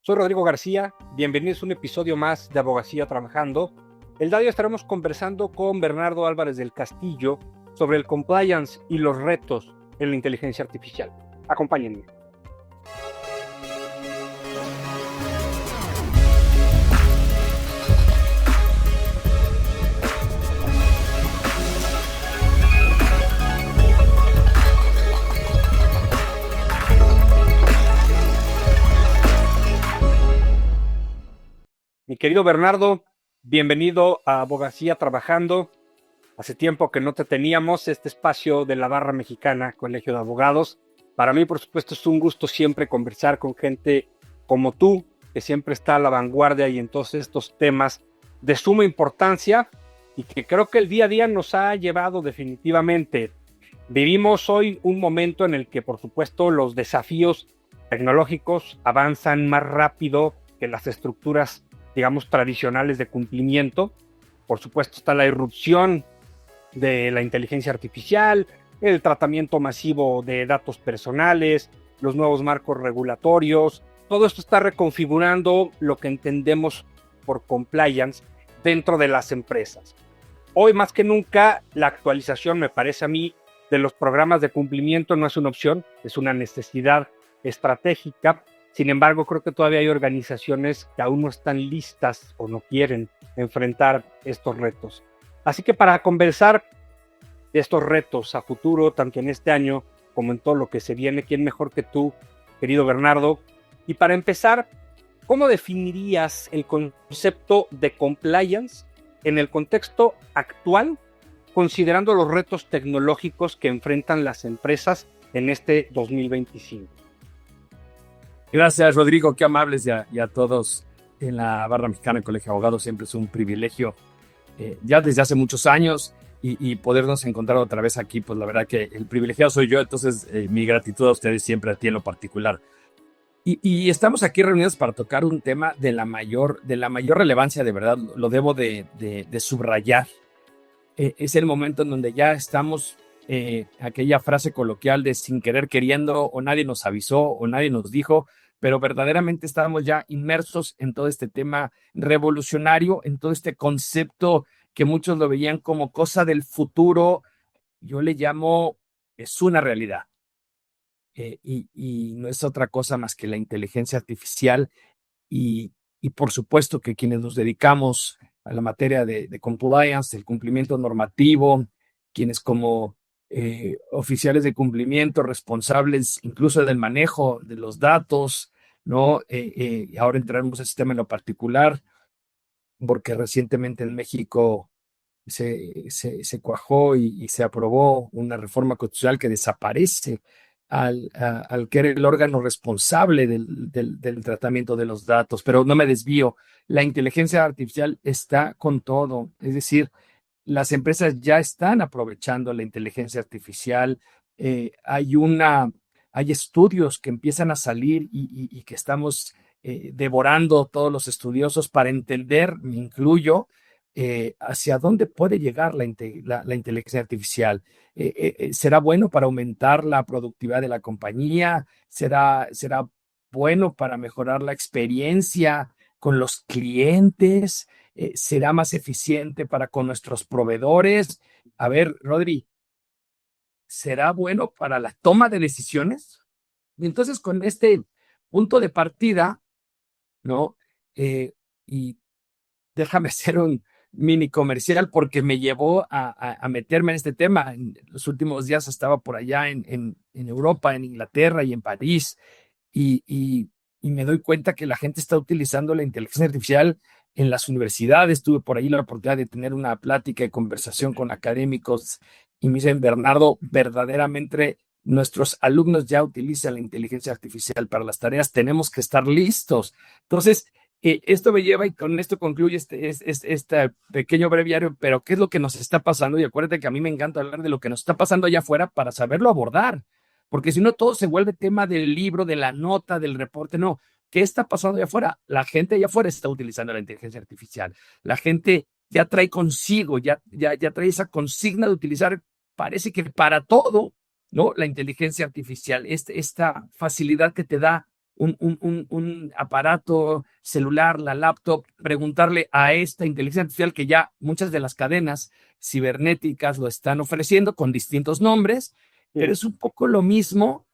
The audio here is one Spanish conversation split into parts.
Soy Rodrigo García, bienvenidos a un episodio más de Abogacía Trabajando. El día de hoy estaremos conversando con Bernardo Álvarez del Castillo sobre el compliance y los retos en la inteligencia artificial. Acompáñenme. Mi querido Bernardo, bienvenido a Abogacía Trabajando. Hace tiempo que no te teníamos, este espacio de la Barra Mexicana, Colegio de Abogados. Para mí, por supuesto, es un gusto siempre conversar con gente como tú, que siempre está a la vanguardia y en todos estos temas de suma importancia y que creo que el día a día nos ha llevado definitivamente. Vivimos hoy un momento en el que, por supuesto, los desafíos tecnológicos avanzan más rápido que las estructuras, digamos, tradicionales de cumplimiento. Por supuesto, está la irrupción de la inteligencia artificial, el tratamiento masivo de datos personales, los nuevos marcos regulatorios. Todo esto está reconfigurando lo que entendemos por compliance dentro de las empresas. Hoy más que nunca, la actualización, me parece a mí, de los programas de cumplimiento no es una opción, es una necesidad estratégica. Sin embargo, creo que todavía hay organizaciones que aún no están listas o no quieren enfrentar estos retos. Así que para conversar de estos retos a futuro, tanto en este año como en todo lo que se viene, ¿quién mejor que tú, querido Bernardo? Y para empezar, ¿cómo definirías el concepto de compliance en el contexto actual, considerando los retos tecnológicos que enfrentan las empresas en este 2025? Gracias, Rodrigo, qué amables y a todos en la Barra Mexicana del Colegio de Abogados. Siempre es un privilegio, ya desde hace muchos años, y podernos encontrar otra vez aquí. Pues la verdad que el privilegiado soy yo, entonces mi gratitud a ustedes siempre, a ti en lo particular. Y estamos aquí reunidos para tocar un tema de la mayor relevancia, de verdad, lo debo de subrayar. Es el momento en donde ya estamos, aquella frase coloquial de sin querer queriendo, o nadie nos avisó, o nadie nos dijo, pero verdaderamente estábamos ya inmersos en todo este tema revolucionario, en todo este concepto que muchos lo veían como cosa del futuro. Yo le llamo, es una realidad, y no es otra cosa más que la inteligencia artificial, y por supuesto que quienes nos dedicamos a la materia de compliance, el cumplimiento normativo, quienes como oficiales de cumplimiento, responsables incluso del manejo de los datos, ¿no? Ahora entraremos a ese tema en lo particular, porque recientemente en México se cuajó y se aprobó una reforma constitucional que desaparece al que era el órgano responsable del tratamiento de los datos. Pero no me desvío, la inteligencia artificial está con todo, es decir, las empresas ya están aprovechando la inteligencia artificial. Hay estudios que empiezan a salir y que estamos devorando todos los estudiosos para entender, me incluyo, hacia dónde puede llegar la inteligencia artificial. ¿Será bueno para aumentar la productividad de la compañía? ¿Será bueno para mejorar la experiencia con los clientes? ¿Será más eficiente para con nuestros proveedores? A ver, Rodri, ¿será bueno para la toma de decisiones? Y entonces, con este punto de partida, ¿no? Y déjame hacer un mini comercial porque me llevó a meterme en este tema. En los últimos días estaba por allá en Europa, en Inglaterra y en París, y me doy cuenta que la gente está utilizando la inteligencia artificial en las universidades. Tuve por ahí la oportunidad de tener una plática y conversación con académicos y me dicen, Bernardo, verdaderamente nuestros alumnos ya utilizan la inteligencia artificial para las tareas, tenemos que estar listos. Entonces, esto me lleva, y con esto concluye este pequeño breviario, pero ¿qué es lo que nos está pasando? Y acuérdate que a mí me encanta hablar de lo que nos está pasando allá afuera para saberlo abordar, porque si no todo se vuelve tema del libro, de la nota, del reporte. No, ¿qué está pasando allá afuera? La gente allá afuera está utilizando la inteligencia artificial. La gente ya trae consigo, ya trae esa consigna de utilizar, parece que para todo, ¿no? La inteligencia artificial, esta facilidad que te da un aparato celular, la laptop, preguntarle a esta inteligencia artificial que ya muchas de las cadenas cibernéticas lo están ofreciendo con distintos nombres, pero es un poco lo mismo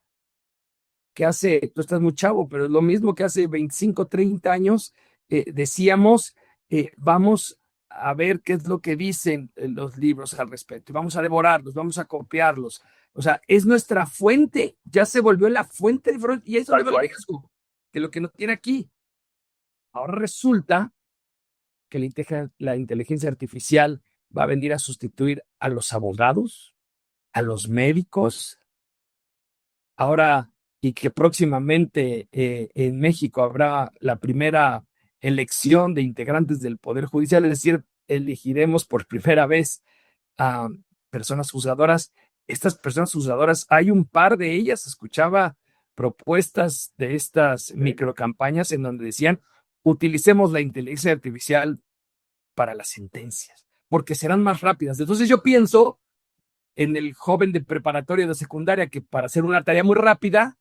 que hace, tú estás muy chavo, pero es lo mismo que hace 25, 30 años decíamos, vamos a ver qué es lo que dicen los libros al respecto, y vamos a devorarlos, vamos a copiarlos. O sea, es nuestra fuente, ya se volvió la fuente de información, y eso es el riesgo, que lo que no tiene aquí. Ahora resulta que la inteligencia artificial va a venir a sustituir a los abogados, a los médicos. Ahora, y que próximamente en México habrá la primera elección de integrantes del Poder Judicial, es decir, elegiremos por primera vez a personas juzgadoras. Estas personas juzgadoras, hay un par de ellas, escuchaba propuestas de estas microcampañas en donde decían, utilicemos la inteligencia artificial para las sentencias, porque serán más rápidas. Entonces yo pienso en el joven de preparatoria de secundaria que para hacer una tarea muy rápida,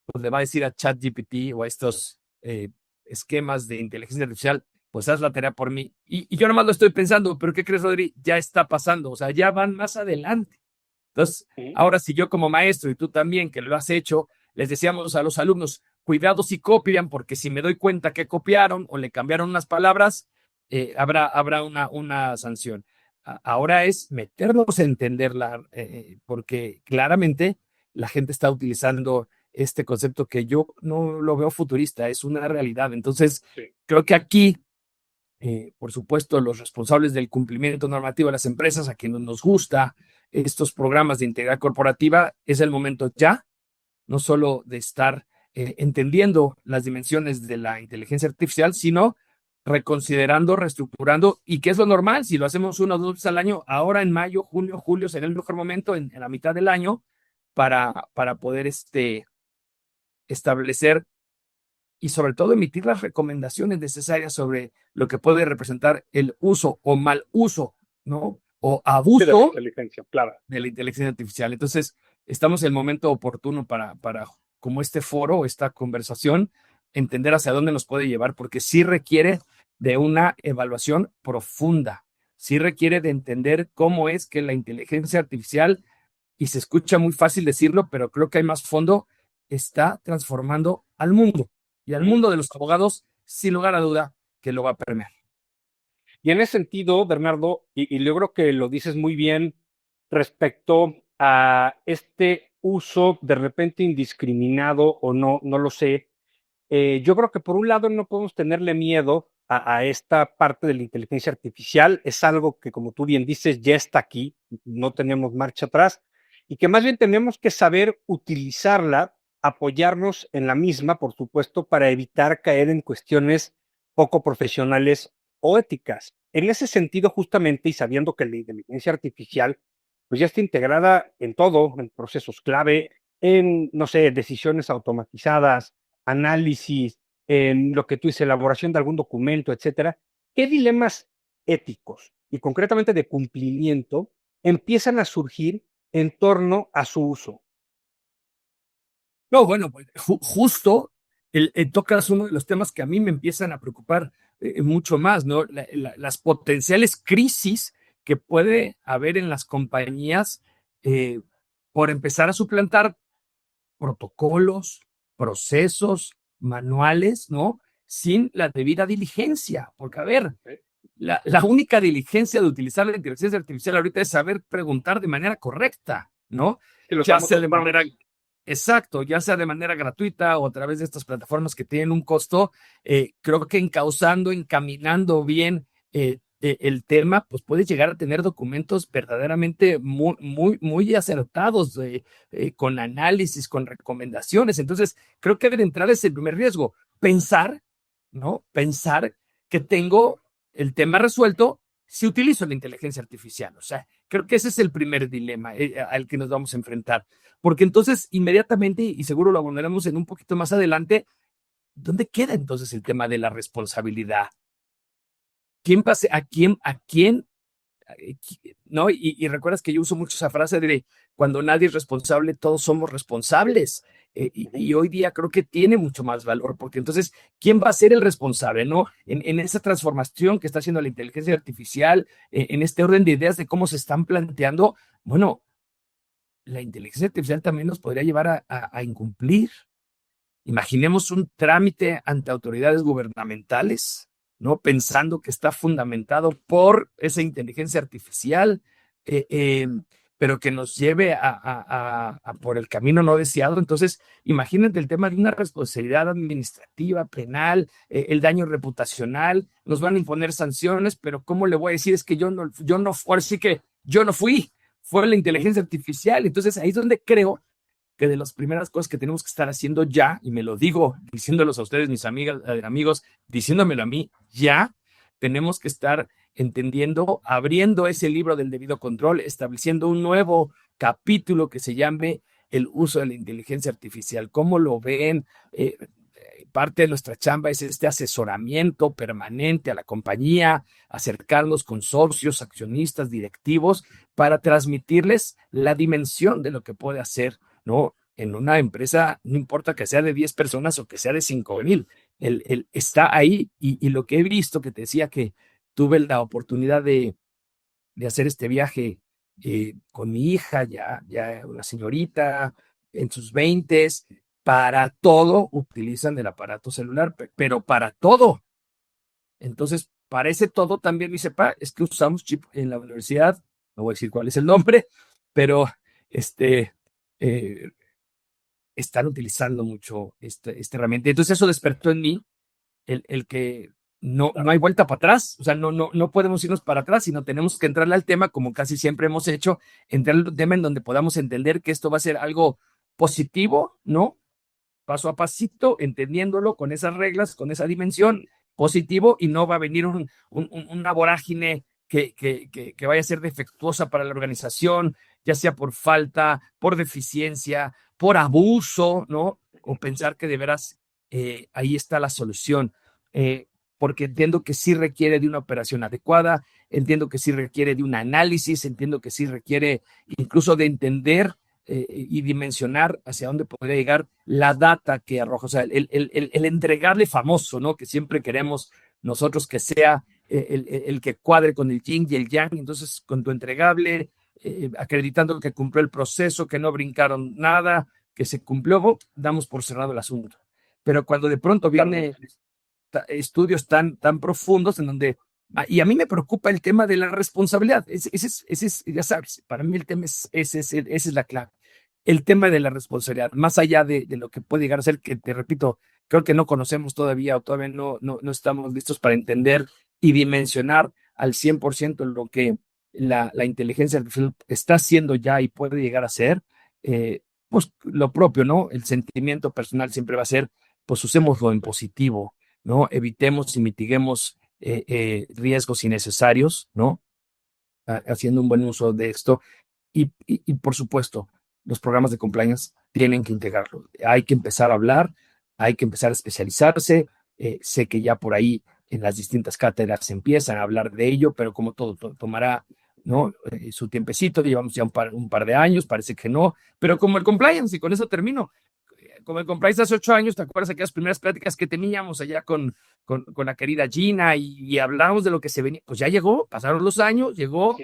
pues le va a decir a ChatGPT o a estos esquemas de inteligencia artificial, pues haz la tarea por mí. Y yo nomás lo estoy pensando, pero ¿qué crees, Rodri? Ya está pasando, o sea, ya van más adelante. Entonces, ahora si yo como maestro y tú también, que lo has hecho, les decíamos a los alumnos, cuidado si copian, porque si me doy cuenta que copiaron o le cambiaron unas palabras, habrá una sanción. Ahora es meternos a entenderla, porque claramente la gente está utilizando este concepto que yo no lo veo futurista, es una realidad. Entonces, creo que aquí, por supuesto, los responsables del cumplimiento normativo de las empresas, a quienes nos gusta estos programas de integridad corporativa, es el momento ya, no solo de estar entendiendo las dimensiones de la inteligencia artificial, sino reconsiderando, reestructurando, y que es lo normal, si lo hacemos 1 o 2 veces al año, ahora en mayo, junio, julio será el mejor momento en la mitad del año para poder establecer y sobre todo emitir las recomendaciones necesarias sobre lo que puede representar el uso o mal uso, ¿no? O abuso de la inteligencia artificial. Entonces, estamos en el momento oportuno para como este foro, esta conversación, entender hacia dónde nos puede llevar, porque sí requiere de una evaluación profunda, sí requiere de entender cómo es que la inteligencia artificial, y se escucha muy fácil decirlo, pero creo que hay más fondo, está transformando al mundo y al mundo de los abogados, sin lugar a duda, que lo va a permear. Y en ese sentido, Bernardo, y yo creo que lo dices muy bien respecto a este uso de repente indiscriminado o no, no lo sé. Yo creo que por un lado no podemos tenerle miedo a esta parte de la inteligencia artificial. Es algo que, como tú bien dices, ya está aquí, no tenemos marcha atrás, y que más bien tenemos que saber utilizarla, apoyarnos en la misma, por supuesto, para evitar caer en cuestiones poco profesionales o éticas. En ese sentido, justamente, y sabiendo que la inteligencia artificial pues ya está integrada en todo, en procesos clave, en, no sé, decisiones automatizadas, análisis, en lo que tú dices, elaboración de algún documento, etcétera, ¿qué dilemas éticos y concretamente de cumplimiento empiezan a surgir en torno a su uso? No, bueno, pues justo tocas uno de los temas que a mí me empiezan a preocupar mucho más, ¿no? Las potenciales crisis que puede haber en las compañías por empezar a suplantar protocolos, procesos, manuales, ¿no? Sin la debida diligencia. Porque, a ver, la única diligencia de utilizar la inteligencia artificial ahorita es saber preguntar de manera correcta, ¿no? Ya sea de manera... Exacto, ya sea de manera gratuita o a través de estas plataformas que tienen un costo, creo que encaminando bien el tema, pues puedes llegar a tener documentos verdaderamente muy acertados, con análisis, con recomendaciones. Entonces, creo que de entrada es el primer riesgo, pensar, ¿no? Pensar que tengo el tema resuelto si utilizo la inteligencia artificial. O sea, creo que ese es el primer dilema al que nos vamos a enfrentar. Porque entonces, inmediatamente, y seguro lo abordaremos en un poquito más adelante, ¿dónde queda entonces el tema de la responsabilidad? ¿Quién pase a quién? ¿No? Y recuerdas que yo uso mucho esa frase de cuando nadie es responsable, todos somos responsables. Y hoy día creo que tiene mucho más valor, porque entonces, ¿quién va a ser el responsable, no? En esa transformación que está haciendo la inteligencia artificial, en este orden de ideas de cómo se están planteando, bueno, la inteligencia artificial también nos podría llevar a incumplir. Imaginemos un trámite ante autoridades gubernamentales, ¿no? Pensando que está fundamentado por esa inteligencia artificial, eh, eh, pero que nos lleve a por el camino no deseado. Entonces, imagínate el tema de una responsabilidad administrativa, penal, el daño reputacional, nos van a imponer sanciones, pero ¿cómo le voy a decir? Es que ahora sí que yo no fui, fue la inteligencia artificial. Entonces, ahí es donde creo que de las primeras cosas que tenemos que estar haciendo ya, y me lo digo diciéndolos a ustedes, mis amigas, amigos, diciéndomelo a mí, ya tenemos que estar entendiendo, abriendo ese libro del debido control, estableciendo un nuevo capítulo que se llame el uso de la inteligencia artificial. ¿Cómo lo ven? Parte de nuestra chamba es este asesoramiento permanente a la compañía, acercarnos con socios, accionistas, directivos, para transmitirles la dimensión de lo que puede hacer, ¿no? En una empresa, no importa que sea de 10 personas o que sea de 5,000, está ahí y lo que he visto, que te decía que tuve la oportunidad de hacer este viaje con mi hija, ya una señorita en sus 20s, para todo utilizan el aparato celular, pero para todo. Entonces, para ese todo también me dice, es que usamos chip en la universidad, no voy a decir cuál es el nombre, pero este, eh, están utilizando mucho esta herramienta. Entonces, eso despertó en mí el que no hay vuelta para atrás, o sea, no podemos irnos para atrás, sino tenemos que entrarle al tema, como casi siempre hemos hecho, entrar al tema en donde podamos entender que esto va a ser algo positivo, ¿no? Paso a pasito, entendiéndolo con esas reglas, con esa dimensión, positivo, y no va a venir una vorágine que vaya a ser defectuosa para la organización, ya sea por falta, por deficiencia, por abuso, ¿no? O pensar que de veras ahí está la solución. Porque entiendo que sí requiere de una operación adecuada, entiendo que sí requiere de un análisis, entiendo que sí requiere incluso de entender y dimensionar hacia dónde podría llegar la data que arroja, o sea, el entregarle famoso, ¿no? Que siempre queremos nosotros que sea el que cuadre con el yin y el yang, entonces con tu entregable, acreditando que cumplió el proceso, que no brincaron nada, que se cumplió, damos por cerrado el asunto. Pero cuando de pronto viene estudios tan profundos en donde y a mí me preocupa el tema de la responsabilidad. Ya sabes, para mí el tema esa es la clave. El tema de la responsabilidad, más allá de lo que puede llegar a ser, que te repito, creo que no conocemos todavía o todavía no estamos listos para entender y dimensionar al 100% lo que la inteligencia artificial está haciendo ya y puede llegar a ser. Pues lo propio, ¿no? El sentimiento personal siempre va a ser, pues usémoslo en positivo, ¿no? Evitemos y mitiguemos riesgos innecesarios, ¿no? Haciendo un buen uso de esto. Y por supuesto, los programas de compliance tienen que integrarlo. Hay que empezar a hablar, hay que empezar a especializarse. Sé que ya por ahí en las distintas cátedras se empiezan a hablar de ello, pero como todo tomará, ¿no? Su tiempecito, llevamos ya un par de años, parece que no, pero como el compliance, y con eso termino, como el compliance hace 8 años, ¿te acuerdas aquellas primeras pláticas que teníamos allá con la querida Gina y hablábamos de lo que se venía? Pues ya llegó, pasaron los años, llegó,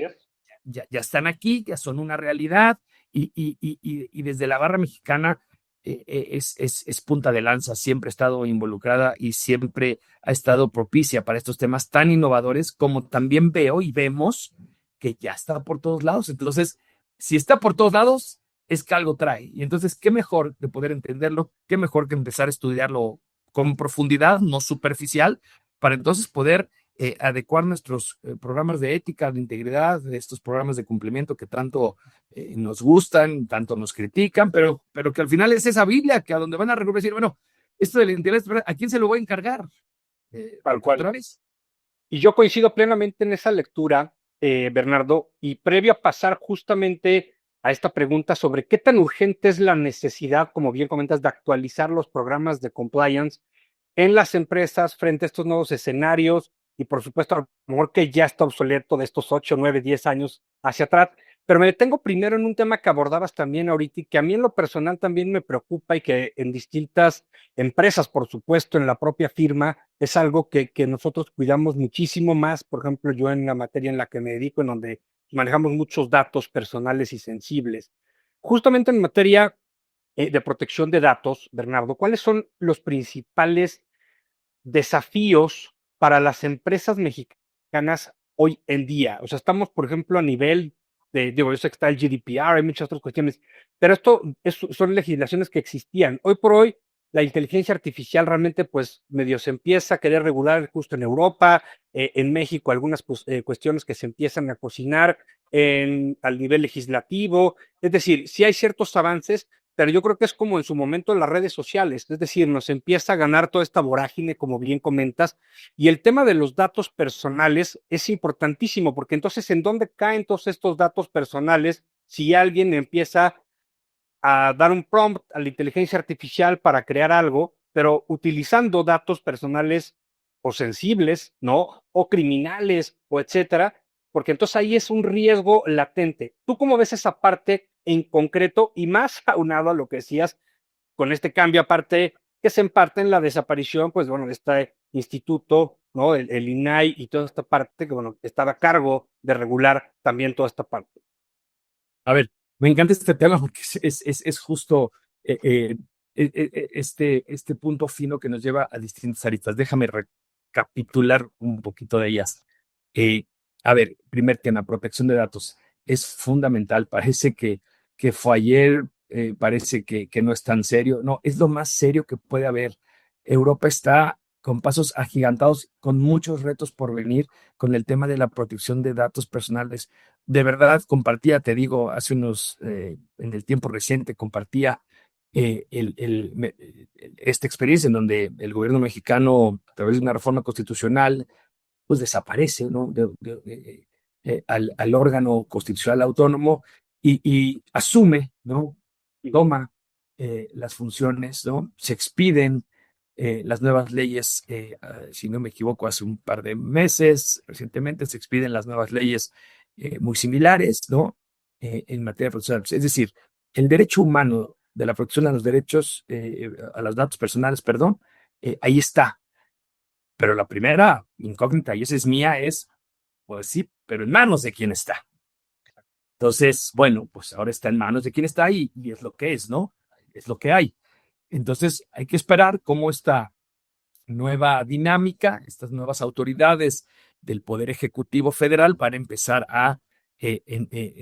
ya están aquí, ya son una realidad y desde la barra mexicana es punta de lanza, siempre ha estado involucrada y siempre ha estado propicia para estos temas tan innovadores, como también veo y vemos que ya está por todos lados. Entonces, si está por todos lados, es que algo trae. Y entonces, qué mejor de poder entenderlo, qué mejor que empezar a estudiarlo con profundidad, no superficial, para entonces poder adecuar nuestros programas de ética, de integridad, de estos programas de cumplimiento que tanto nos gustan, tanto nos critican, pero que al final es esa Biblia que a donde van a recurrir decir, bueno, esto del interés, ¿a quién se lo voy a encargar? Tal cual. ¿Otra vez? Y yo coincido plenamente en esa lectura, Bernardo, y previo a pasar justamente a esta pregunta sobre qué tan urgente es la necesidad, como bien comentas, de actualizar los programas de compliance en las empresas frente a estos nuevos escenarios y por supuesto a lo mejor que ya está obsoleto de estos 8, 9, 10 años hacia atrás. Pero me detengo primero en un tema que abordabas también ahorita y que a mí en lo personal también me preocupa y que en distintas empresas, por supuesto, en la propia firma, es algo que nosotros cuidamos muchísimo más. Por ejemplo, yo en la materia en la que me dedico, en donde manejamos muchos datos personales y sensibles. Justamente en materia de protección de datos, Bernardo, ¿cuáles son los principales desafíos para las empresas mexicanas hoy en día? O sea, estamos, por ejemplo, a nivel de, digo, yo sé que está el GDPR, hay muchas otras cuestiones, pero son legislaciones que existían. Hoy por hoy, la inteligencia artificial realmente, pues, medio se empieza a querer regular justo en Europa, en México, algunas pues, cuestiones que se empiezan a cocinar al nivel legislativo. Es decir, sí hay ciertos avances, pero yo creo que es como en su momento en las redes sociales, es decir, nos empieza a ganar toda esta vorágine, como bien comentas, y el tema de los datos personales es importantísimo, porque entonces, ¿en dónde caen todos estos datos personales si alguien empieza a dar un prompt a la inteligencia artificial para crear algo, pero utilizando datos personales o sensibles, ¿no? O criminales, o etcétera, porque entonces ahí es un riesgo latente. ¿Tú cómo ves esa parte en concreto y más aunado a lo que decías con este cambio aparte que se emparte en la desaparición, pues bueno, de este instituto, ¿no? El INAI y toda esta parte que, bueno, estaba a cargo de regular también toda esta parte. A ver, me encanta este tema porque es justo este punto fino que nos lleva a distintas aristas. Déjame recapitular un poquito de ellas. A ver, primer tema, protección de datos. Es fundamental. Parece que fue ayer, parece que no es tan serio. No, es lo más serio que puede haber. Europa está con pasos agigantados, con muchos retos por venir con el tema de la protección de datos personales. De verdad, compartía, te digo, hace en el tiempo reciente, compartía esta experiencia en donde el gobierno mexicano, a través de una reforma constitucional, pues desaparece, ¿no? Al órgano constitucional autónomo y asume, ¿no? Toma las funciones, ¿no? Se expiden las nuevas leyes, si no me equivoco, hace un par de meses, recientemente se expiden las nuevas leyes muy similares, ¿no? En materia de protección. Es decir, el derecho humano de la protección a los derechos, a los datos personales, perdón, ahí está. Pero la primera incógnita, y esa es mía, es, pues sí, pero ¿en manos de quién está? Entonces, bueno, pues ahora está en manos de quién está y es lo que es, ¿no? Es lo que hay. Entonces, hay que esperar cómo esta nueva dinámica, estas nuevas autoridades del Poder Ejecutivo Federal van a empezar a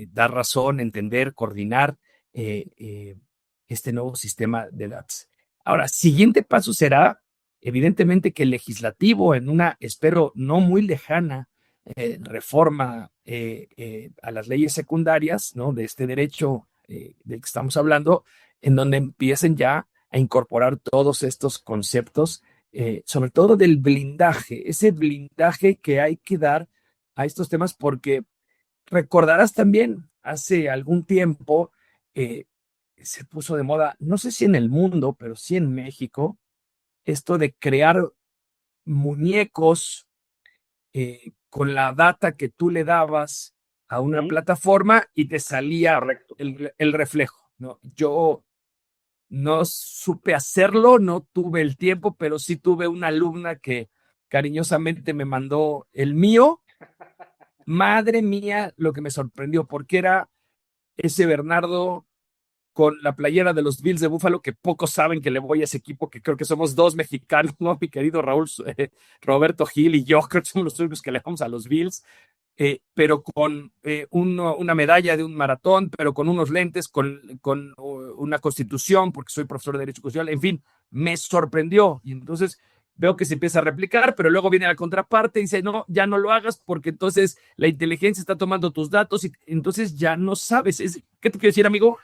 dar razón, entender, coordinar este nuevo sistema de datos. Ahora, siguiente paso será, evidentemente, que el legislativo, en una, espero, no muy lejana reforma a las leyes secundarias, ¿no? De este derecho del que estamos hablando, en donde empiecen ya a incorporar todos estos conceptos, sobre todo del blindaje, ese blindaje que hay que dar a estos temas, porque recordarás también, hace algún tiempo se puso de moda, no sé si en el mundo, pero sí en México, esto de crear muñecos con la data que tú le dabas a una plataforma y te salía el reflejo, ¿no? Yo no supe hacerlo, no tuve el tiempo, pero sí tuve una alumna que cariñosamente me mandó el mío. Madre mía, lo que me sorprendió, porque era ese Bernardo con la playera de los Bills de Buffalo, que pocos saben que le voy a ese equipo, que creo que somos dos mexicanos, ¿no? Mi querido Roberto Gil y yo, creo que somos los únicos que le vamos a los Bills, pero con una medalla de un maratón, pero con unos lentes, con una constitución, porque soy profesor de Derecho Constitucional, en fin, me sorprendió. Y entonces veo que se empieza a replicar, pero luego viene la contraparte y dice, no, ya no lo hagas porque entonces la inteligencia está tomando tus datos y entonces ya no sabes. ¿Qué te quiero decir, amigo?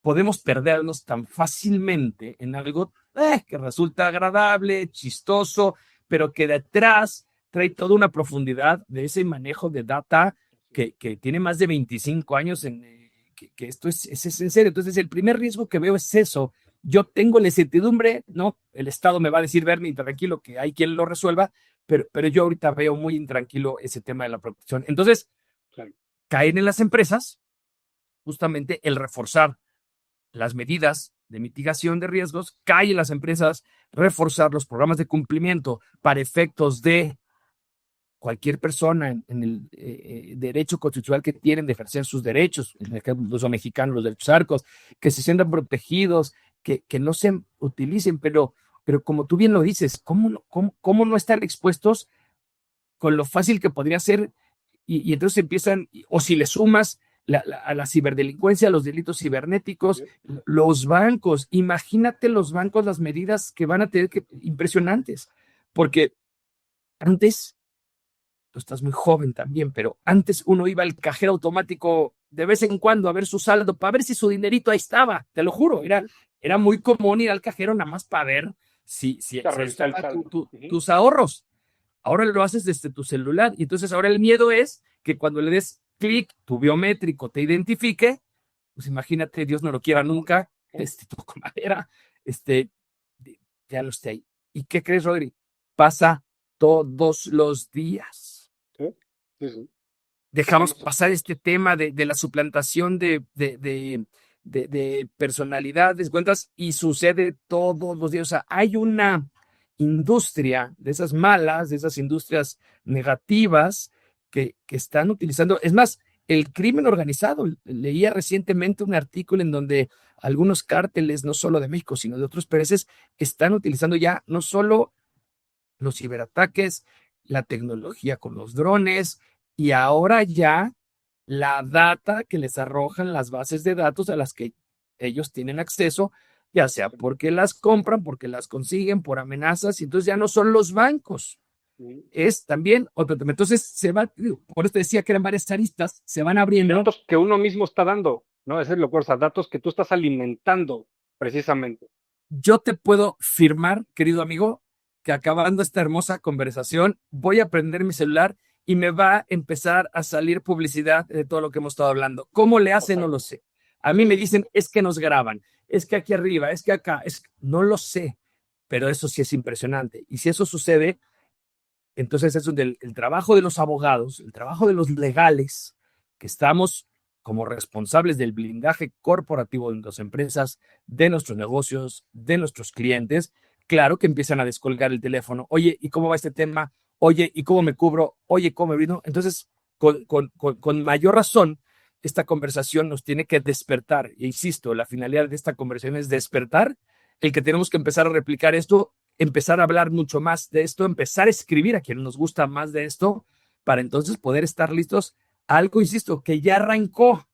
Podemos perdernos tan fácilmente en algo que resulta agradable, chistoso, pero que detrás trae toda una profundidad de ese manejo de data que tiene más de 25 años que esto es en serio. Entonces, el primer riesgo que veo es eso. Yo tengo la incertidumbre, ¿no? El Estado me va a decir, Bernie, tranquilo, que hay quien lo resuelva, pero yo ahorita veo muy intranquilo ese tema de la protección. Entonces, claro, caen en las empresas justamente el reforzar las medidas de mitigación de riesgos, cae en las empresas reforzar los programas de cumplimiento para efectos de cualquier persona en el derecho constitucional que tienen de ejercer sus derechos, en el caso mexicano, los derechos arcos, que se sientan protegidos, que no se utilicen, pero como tú bien lo dices, ¿cómo no estar expuestos con lo fácil que podría ser? Y entonces empiezan, o si le sumas a la ciberdelincuencia, los delitos cibernéticos, los bancos, imagínate los bancos, las medidas que van a tener impresionantes, porque antes, tú estás muy joven también, pero antes uno iba al cajero automático de vez en cuando a ver su saldo, para ver si su dinerito ahí estaba, te lo juro, era muy común ir al cajero nada más para ver si estaba tus ahorros. Ahora lo haces desde tu celular y entonces ahora el miedo es que cuando le des clic, tu biométrico te identifique, pues imagínate, Dios no lo quiera nunca, toco madera, ya lo esté ahí. ¿Y qué crees, Rodri? Pasa todos los días. Sí, sí, sí. Dejamos pasar este tema de la suplantación de personalidades, cuentas, y sucede todos los días. O sea, hay una industria de esas malas, de esas industrias negativas que están utilizando. Es más, el crimen organizado. Leía recientemente un artículo en donde algunos cárteles, no solo de México, sino de otros países, están utilizando ya no solo los ciberataques, la tecnología con los drones y ahora ya la data que les arrojan las bases de datos a las que ellos tienen acceso, ya sea porque las compran, porque las consiguen, por amenazas, y entonces ya no son los bancos, es también otro tema. Entonces se va, por eso te decía que eran varias aristas, se van abriendo. Datos que uno mismo está dando, ¿no? Ese es lo que, o sea, datos que tú estás alimentando precisamente. Yo te puedo firmar, querido amigo, que acabando esta hermosa conversación, voy a prender mi celular y me va a empezar a salir publicidad de todo lo que hemos estado hablando. ¿Cómo le hacen? No lo sé. A mí me dicen, es que nos graban, es que aquí arriba, es que acá, no lo sé, pero eso sí es impresionante. Y si eso sucede, entonces es donde el trabajo de los abogados, el trabajo de los legales, que estamos como responsables del blindaje corporativo de nuestras empresas, de nuestros negocios, de nuestros clientes, claro que empiezan a descolgar el teléfono. Oye, ¿y cómo va este tema? Oye, ¿y cómo me cubro? Oye, ¿cómo me brindo? Entonces, con mayor razón, esta conversación nos tiene que despertar. E insisto, la finalidad de esta conversación es despertar el que tenemos que empezar a replicar esto, empezar a hablar mucho más de esto, empezar a escribir a quien nos gusta más de esto, para entonces poder estar listos. Algo, insisto, que ya arrancó,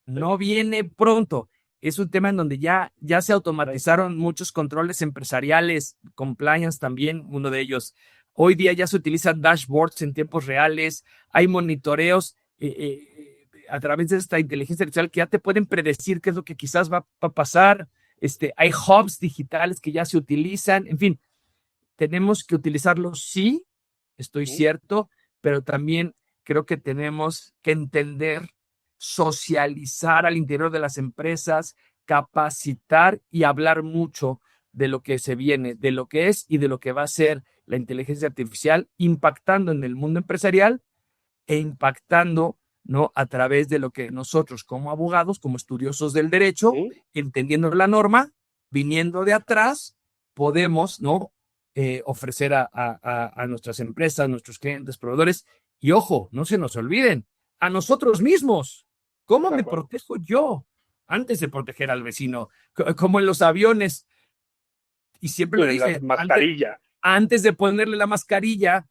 no viene pronto. Es un tema en donde ya se automatizaron muchos controles empresariales, compliance también, uno de ellos. Hoy día ya se utilizan dashboards en tiempos reales, hay monitoreos a través de esta inteligencia artificial que ya te pueden predecir qué es lo que quizás va a pasar. Hay hubs digitales que ya se utilizan, en fin, tenemos que utilizarlos, sí, estoy cierto, pero también creo que tenemos que entender, socializar al interior de las empresas, capacitar y hablar mucho de lo que se viene, de lo que es y de lo que va a ser la inteligencia artificial, impactando en el mundo empresarial e impactando, ¿no?, a través de lo que nosotros como abogados, como estudiosos del derecho, entendiendo la norma, viniendo de atrás, podemos, ¿no?, ofrecer a nuestras empresas, nuestros clientes, proveedores. Y ojo, no se nos olviden, a nosotros mismos. ¿Cómo me protejo yo antes de proteger al vecino? Como en los aviones. Y siempre lo dije, mascarilla. Antes de ponerle la mascarilla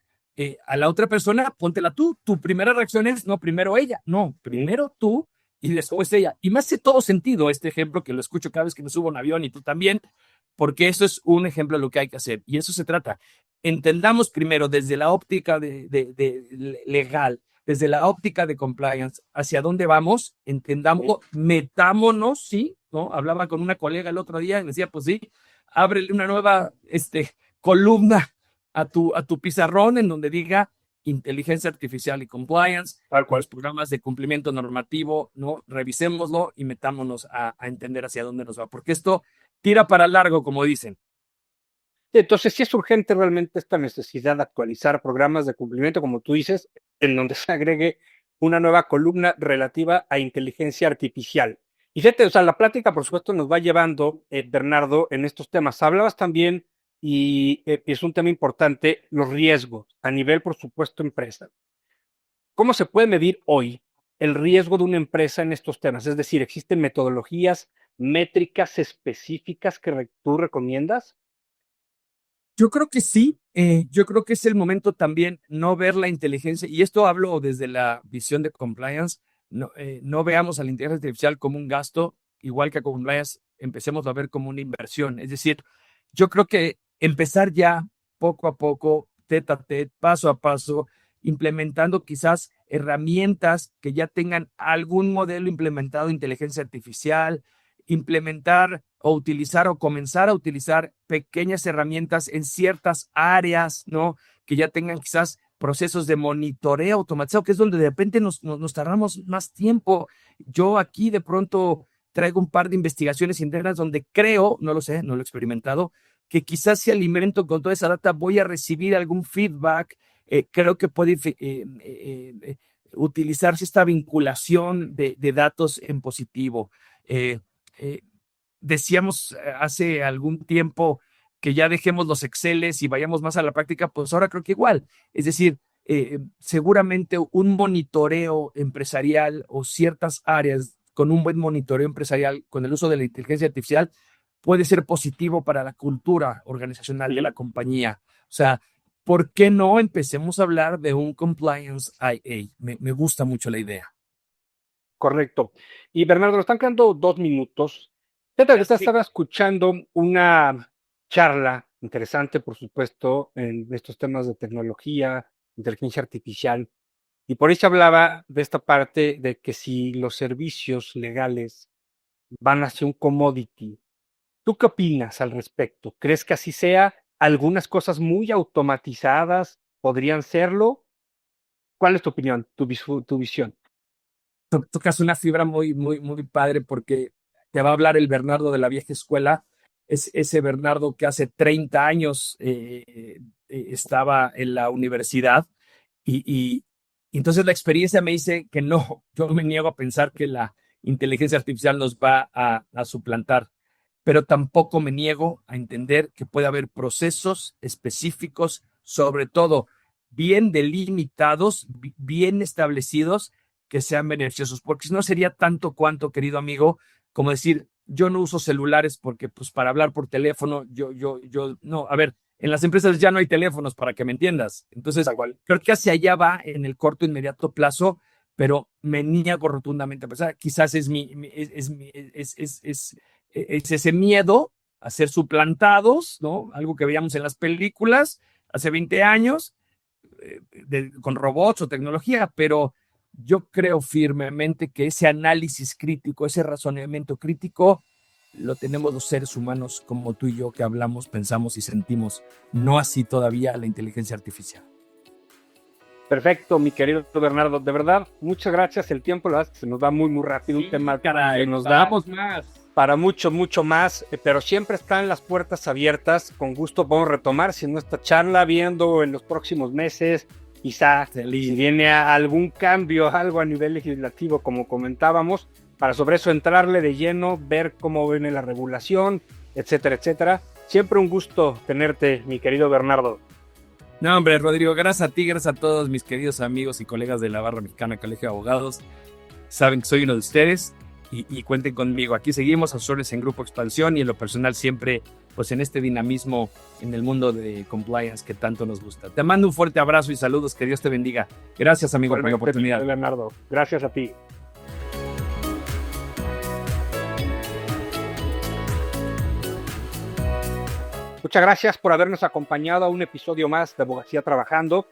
a la otra persona, póntela tú. Tu primera reacción es, no, primero ella. No, primero tú y después ella. Y me hace todo sentido este ejemplo que lo escucho cada vez que me subo a un avión y tú también, porque eso es un ejemplo de lo que hay que hacer. Y eso se trata. Entendamos primero desde la óptica de legal, desde la óptica de compliance, hacia dónde vamos, entendamos, metámonos, ¿sí? ¿No? Hablaba con una colega el otro día y me decía, pues sí, ábrele una nueva columna a tu pizarrón en donde diga inteligencia artificial y compliance, con los programas de cumplimiento normativo, ¿no? Revisémoslo y metámonos a entender hacia dónde nos va, porque esto tira para largo, como dicen. Entonces, sí es urgente realmente esta necesidad de actualizar programas de cumplimiento, como tú dices, en donde se agregue una nueva columna relativa a inteligencia artificial. Y fíjate, o sea, la plática, por supuesto, nos va llevando, Bernardo, en estos temas. Hablabas también, y es un tema importante, los riesgos a nivel, por supuesto, empresa. ¿Cómo se puede medir hoy el riesgo de una empresa en estos temas? Es decir, ¿existen metodologías, métricas específicas que tú recomiendas? Yo creo que sí, yo creo que es el momento también no ver la inteligencia, y esto hablo desde la visión de compliance, no veamos a la inteligencia artificial como un gasto, igual que a compliance, empecemos a ver como una inversión. Es decir, yo creo que empezar ya poco a poco, tete a tete, paso a paso, implementando quizás herramientas que ya tengan algún modelo implementado de inteligencia artificial, implementar o utilizar o comenzar a utilizar pequeñas herramientas en ciertas áreas, ¿no? Que ya tengan quizás procesos de monitoreo automatizado, que es donde de repente nos tardamos más tiempo. Yo aquí de pronto traigo un par de investigaciones internas donde creo, no lo sé, no lo he experimentado, que quizás si alimento con toda esa data voy a recibir algún feedback. Creo que puede utilizarse esta vinculación de datos en positivo. Eh, Decíamos hace algún tiempo que ya dejemos los Exceles y vayamos más a la práctica, pues ahora creo que igual. Es decir, seguramente un monitoreo empresarial o ciertas áreas con un buen monitoreo empresarial con el uso de la inteligencia artificial puede ser positivo para la cultura organizacional de la compañía. O sea, ¿por qué no empecemos a hablar de un compliance IA? Me gusta mucho la idea. Correcto. Y Bernardo, nos están quedando 2 minutos. Fíjate, ahorita estaba escuchando una charla interesante, por supuesto, en estos temas de tecnología, inteligencia artificial, y por ahí se hablaba de esta parte de que si los servicios legales van hacia un commodity, ¿tú qué opinas al respecto? ¿Crees que así sea? ¿Algunas cosas muy automatizadas podrían serlo? ¿Cuál es tu opinión, tu visión? Tocas una fibra muy padre porque te va a hablar el Bernardo de la vieja escuela, es ese Bernardo que hace 30 años estaba en la universidad y entonces la experiencia me dice que no, yo me niego a pensar que la inteligencia artificial nos va a suplantar, pero tampoco me niego a entender que puede haber procesos específicos, sobre todo bien delimitados, bien establecidos, que sean beneficiosos, porque si no sería tanto cuanto, querido amigo, como decir, yo no uso celulares porque, pues, para hablar por teléfono, no, a ver, en las empresas ya no hay teléfonos, para que me entiendas. Entonces, creo que hacia allá va en el corto, inmediato plazo, pero me niego rotundamente a pensar, quizás es ese miedo a ser suplantados, ¿no? Algo que veíamos en las películas hace 20 años, con robots o tecnología, pero yo creo firmemente que ese análisis crítico, ese razonamiento crítico, lo tenemos los seres humanos como tú y yo que hablamos, pensamos y sentimos, no así todavía la inteligencia artificial. Perfecto, mi querido Bernardo. De verdad, muchas gracias. El tiempo, la verdad, es que se nos va muy rápido. Sí, un tema que nos da más para mucho más, pero siempre están las puertas abiertas. Con gusto podemos retomar, si no, esta charla, viendo en los próximos meses, quizá si viene algún cambio, algo a nivel legislativo, como comentábamos, para sobre eso entrarle de lleno, ver cómo viene la regulación, etcétera, etcétera. Siempre un gusto tenerte, mi querido Bernardo. No, hombre, Rodrigo, gracias a ti, gracias a todos mis queridos amigos y colegas de la Barra Mexicana Colegio de Abogados. Saben que soy uno de ustedes y cuenten conmigo. Aquí seguimos a sus órdenes en Grupo Expansión y en lo personal siempre pues en este dinamismo en el mundo de compliance que tanto nos gusta. Te mando un fuerte abrazo y saludos, que Dios te bendiga. Gracias, amigo, por la oportunidad. Bernardo, gracias a ti. Muchas gracias por habernos acompañado a un episodio más de Abogacía Trabajando,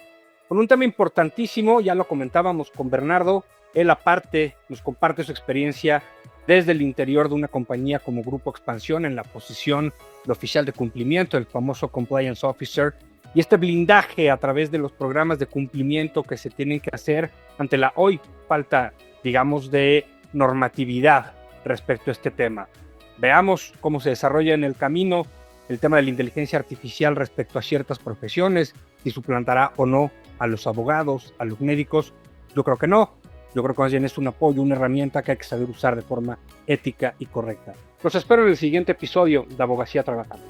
con un tema importantísimo. Ya lo comentábamos con Bernardo. Él aparte nos comparte su experiencia desde el interior de una compañía como Grupo Expansión en la posición de oficial de cumplimiento, el famoso Compliance Officer, y este blindaje a través de los programas de cumplimiento que se tienen que hacer ante la hoy falta, digamos, de normatividad respecto a este tema. Veamos cómo se desarrolla en el camino el tema de la inteligencia artificial respecto a ciertas profesiones, si suplantará o no a los abogados, a los médicos. Yo creo que no, Yo creo que más bien es un apoyo, una herramienta que hay que saber usar de forma ética y correcta. Los espero en el siguiente episodio de Abogacía Trabajando.